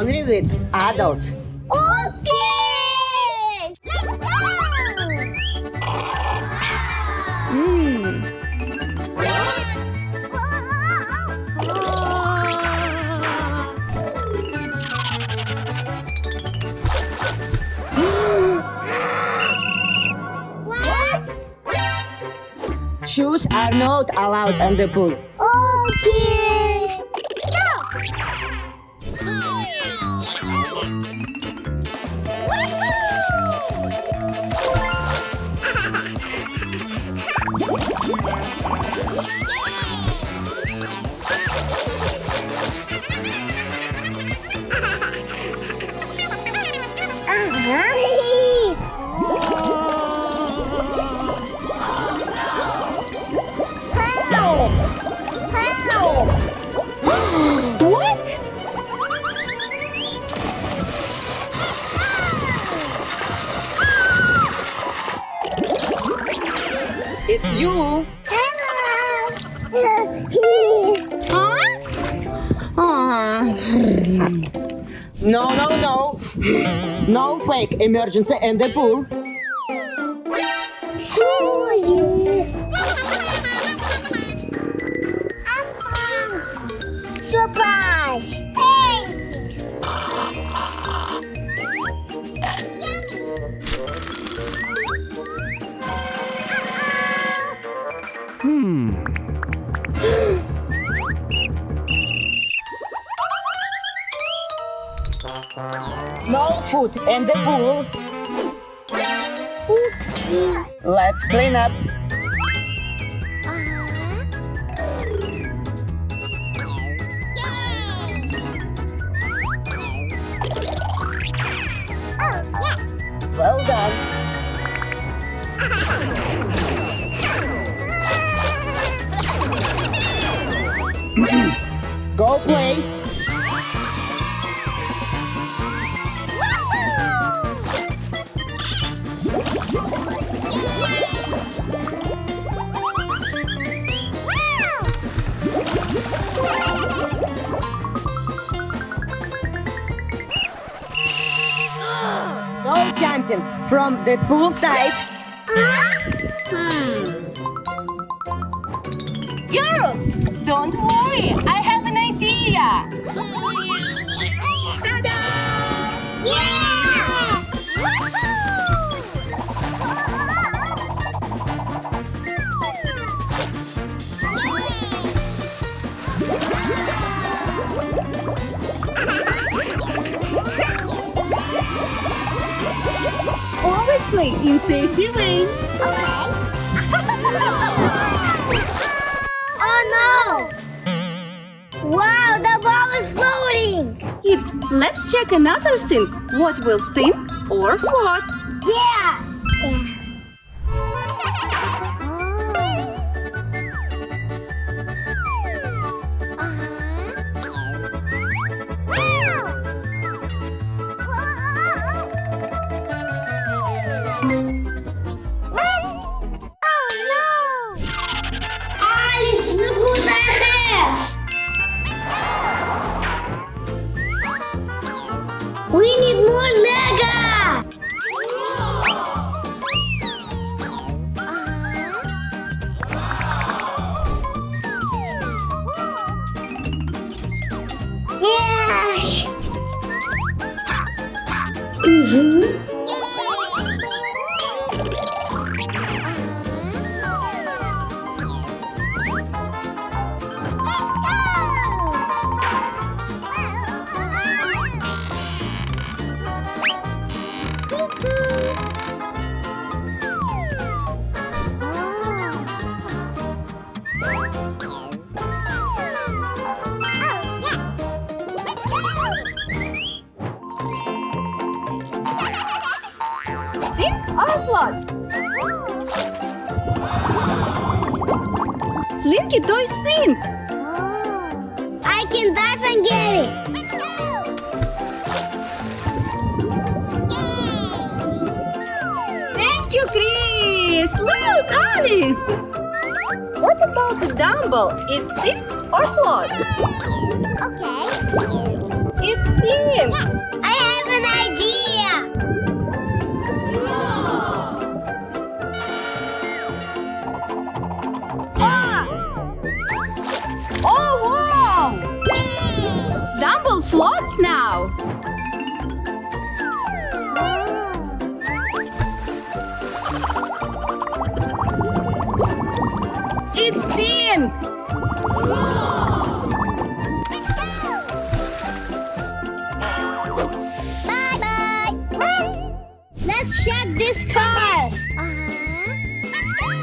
only with adults. Okay! Let's go! What? Shoes are not allowed in the pool. Okay! Go! What? It's you. No, no, no. No fake emergency in the pool. Surprise! Hey! No food in the pool. Let's clean up. Well done. Go play. No jumping from the pool side. Girls, don't worry. I have an idea. Always play in safety lane. Oh no! Wow, the ball is floating! Kids, let's check another thing. What will sink or float? Yeah! We need more Lego! Yes! Or float? Slinky toy sink. I can dive and get it! Let's go! Thank you, Chris. Look, Alice. What about the dumbbell? It's sink or float? Okay. It's sink. I have an idea. Oh, wow! Dumble floats now. It's sink. Bye-bye. Let's check this car. Let's go.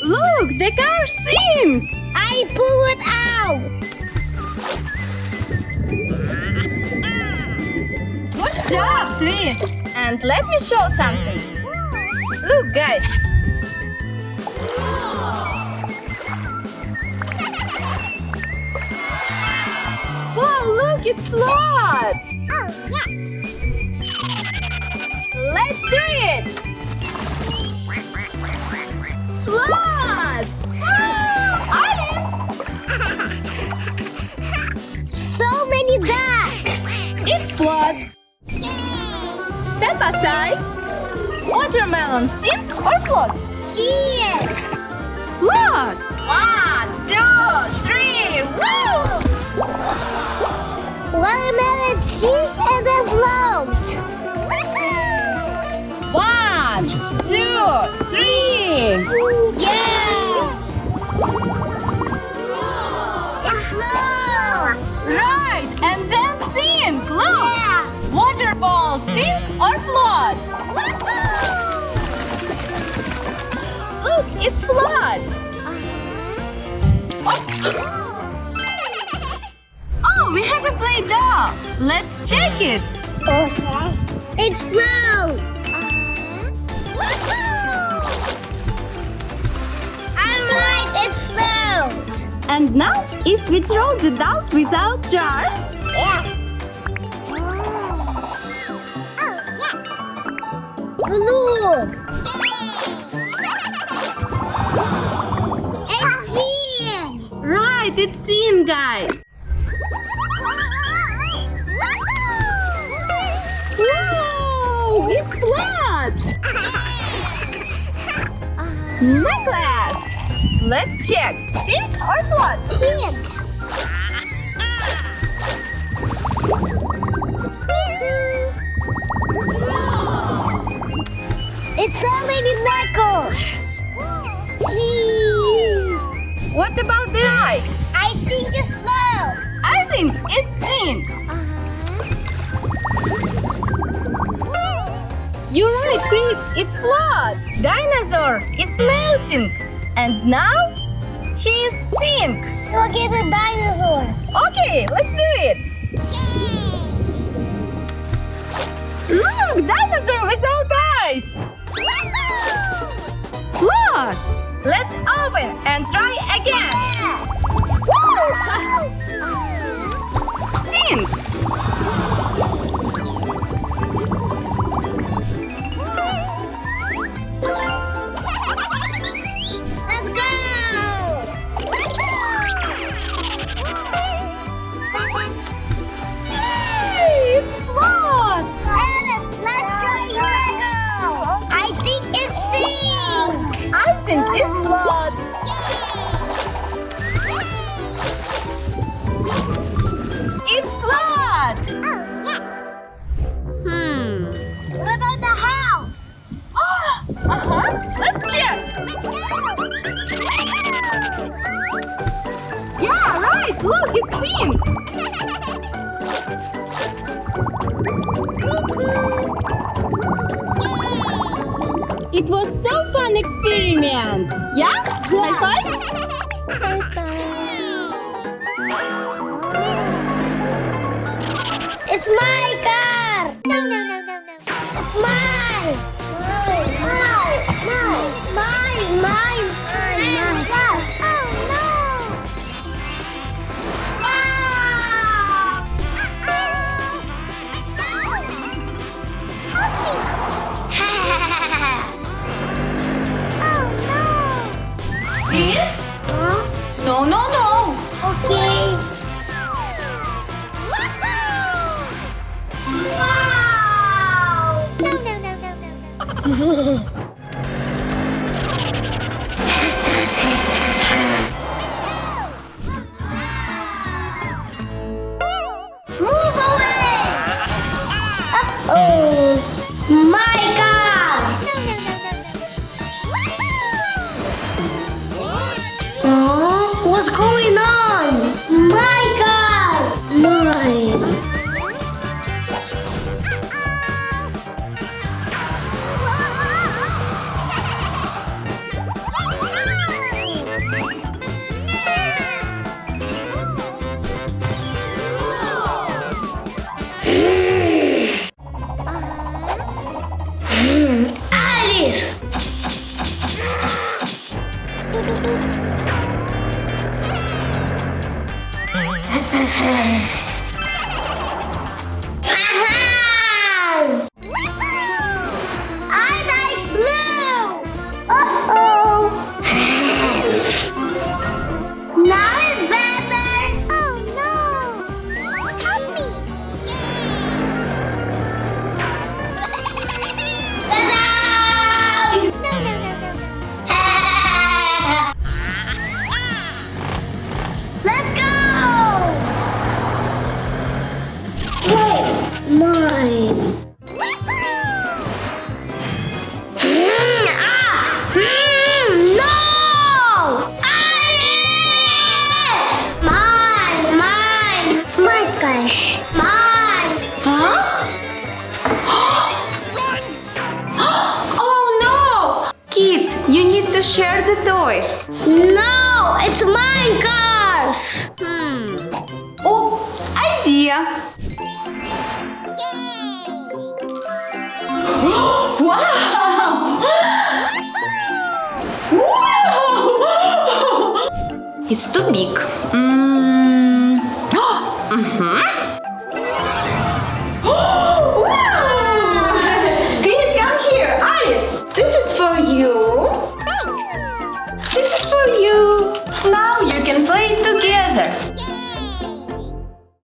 Look, the car sink. I pull it out. Good job, Chris. And let me show something. Look, guys. Wow, look, it's flood. Oh, yes. Let's do it. Flood. Alice. So many ducks. It's flood. Step aside. Watermelon sink or flood? See it. Flood. 1, 2, 3. Woo! Watermelon sink and then float. 1, 2, 3. Yeah. It's float. Right, and then sink. Look. Yeah. Water ball sink or flood? Look, it's flood. Oh, we haven't played doll. Let's check it. Okay. It's float. I'm right, it's float. And now, if we throw the doll without jars, Yeah. Oh, yes. Blue. It's green. right, it's seen, guys. Whoa, it's flat. Necklace. Let's check. Sink or flat? Sink. It's so many knuckles. What about the eyes? I think it's slow. I think it's sink. You're right, Chris. It's flat. Dinosaur is melting. And now he is sink. Look at the dinosaur. Okay, let's do it. Look, dinosaur without eyes. Look. Let's open and try again. Sink. Let's go. Hey, it's flat. Alice, let's try Lego. I think it's sink. I think it's flat. It's flat. Oh, yes. What about the house? Let's check. Let's go. Yeah, right. Look, it's sink. It was so fun experiment. Yeah? High five? It's my car. No. It's mine. Mine. Oh no. Let's go. Oh no. This? No. Move away! Uh-oh! My car! What's going on? My car! Mine! Alice! Aha! I like blue! Uh-oh! Now it's better! Oh no! Help me! Ta-da! Let's go! Wait, mine. No! Alice! Mine, mine. My gosh. Mine. Huh? Oh no! Kids, you need to share the toys. No, it's mine cars. Oh, idea! Wow! Wow! It's too big. Mhm.